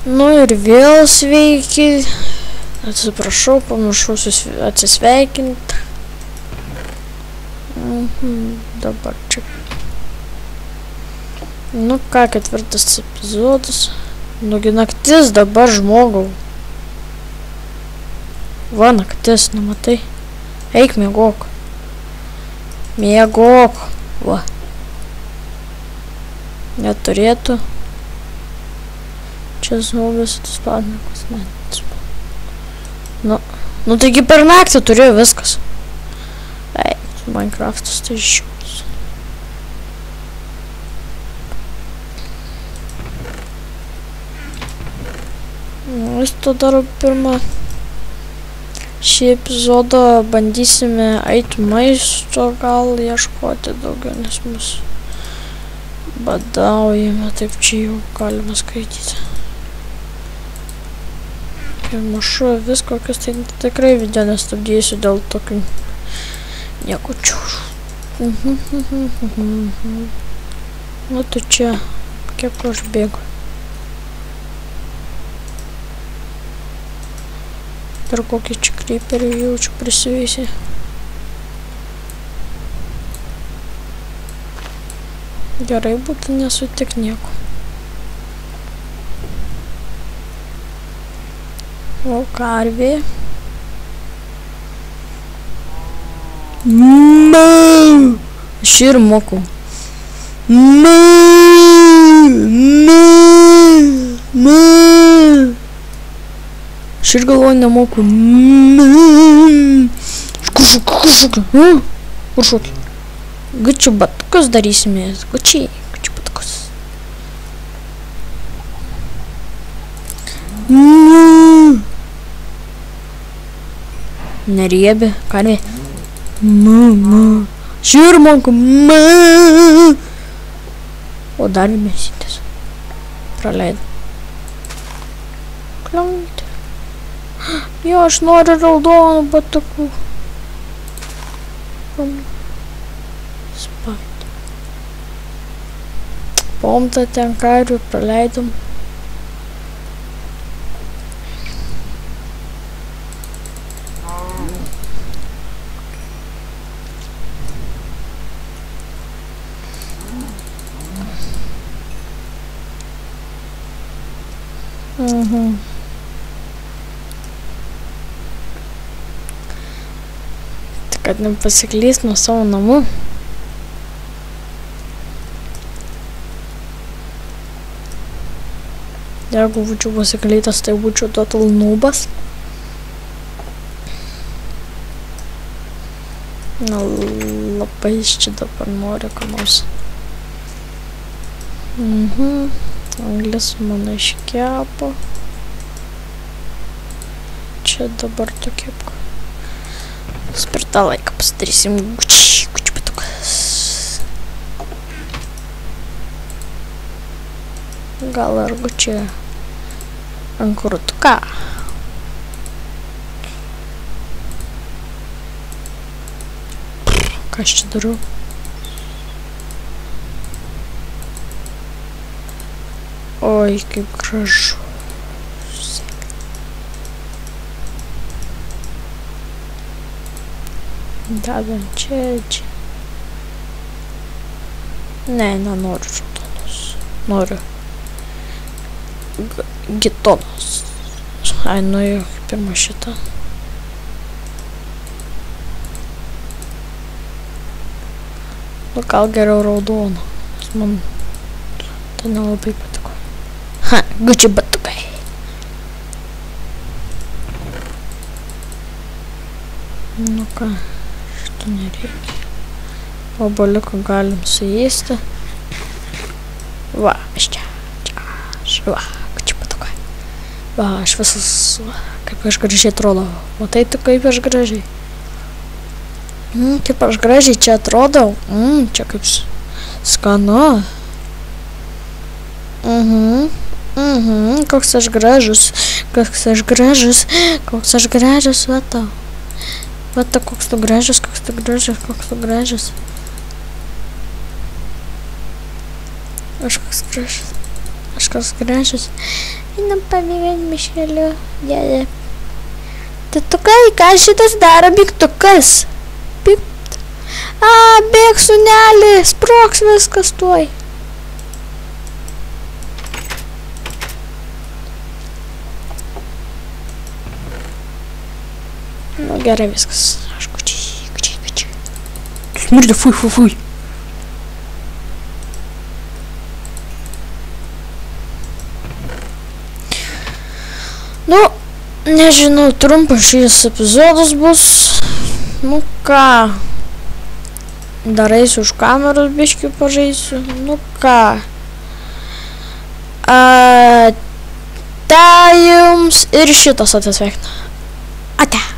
Nu ir vėl sveiki. Atsiprašau, pamiršau atsisveikinti. Dabar čia. Nu ką, 4 epizodas. Nugi naktis dabar, žmogau. Va, naktis, nematai. Eik, miegok. Miegok. Va. Neturėtų. Čia zombies atspausdintas metas. Nu taigi per naktį turėjo viskas. Ei, Minecraftas tai šiaus. Mes to daro pirmą. Šį epizodą bandysime eiti maisto, gal ieškoti daugiau, nes mus badaujame, taip čia jau galima skaityti. Kai mašu visko, kas tai tikrai video nestabdysiu dėl tokių niekučių. Nu tai čia, kiek aš bėgu. Per kokį čia creeperį jaučiu prisiveisi. Gerai būtų nesutik nieko. O karvė. Aš ir moku. Aš ir galvoju nemoku. Kur šokį? Gučių batukus darysimės. Gučių batukus. Neriebė, karvė. Aš ir moku. O dar mėsytės. Praleidau. Klankt. Jo, aš noriu raudonų batukų. Spait. Pomtą ten karių praleidom. Kad nepasiklys nuo savo namų. Jeigu būčiau pasiklytas, tai būčiau total noobas. Na, labai čia dabar noriu ką nors. Anglis mano iškepo. Čia dabar tokie. Per tą laiką pasidarysim gučių batukas. Gal ar gučių ant krūtuką. Ką aš čia darau? Oi, kaip gražu. Dadam čia. Ne, nenoriu žaldonos. Noriu gitonos. Ai, nu jau pirma šitą. Nu, gal geriau raudoną. Nes man tai nelabai patiko. Ha, gučių batukai. Nu ką. Nereikia. Obuoliuką galim suėsti. Va, aš čia. Va, čia patukai. Va, aš visas, kaip aš gražiai atrodau. Matai tu, kaip aš gražiai. Kaip aš gražiai čia atrodau. Čia kaip skanu. Koks aš gražus. Koks aš gražus. Koks aš gražus, va tau. Va ta, koks tu gražus, koks tu gražus, koks tu gražus. Aš koks gražus. Aš koks gražus. Einam pabėgant miškeliu. Dėdė. Tėtukai, ką šitas daro, bėgtukas? Bėg, sūnelį, sprogs viskas tuoj. Nu, gerai viskas. Aš kučiai. Smurdi, fui. Nu, nežinau, trumpas šis epizodas bus. Nu ką, dar eisiu už kameros biškių pažaisiu. Nu ką, tai jums ir šitas atsisveikina. Ate.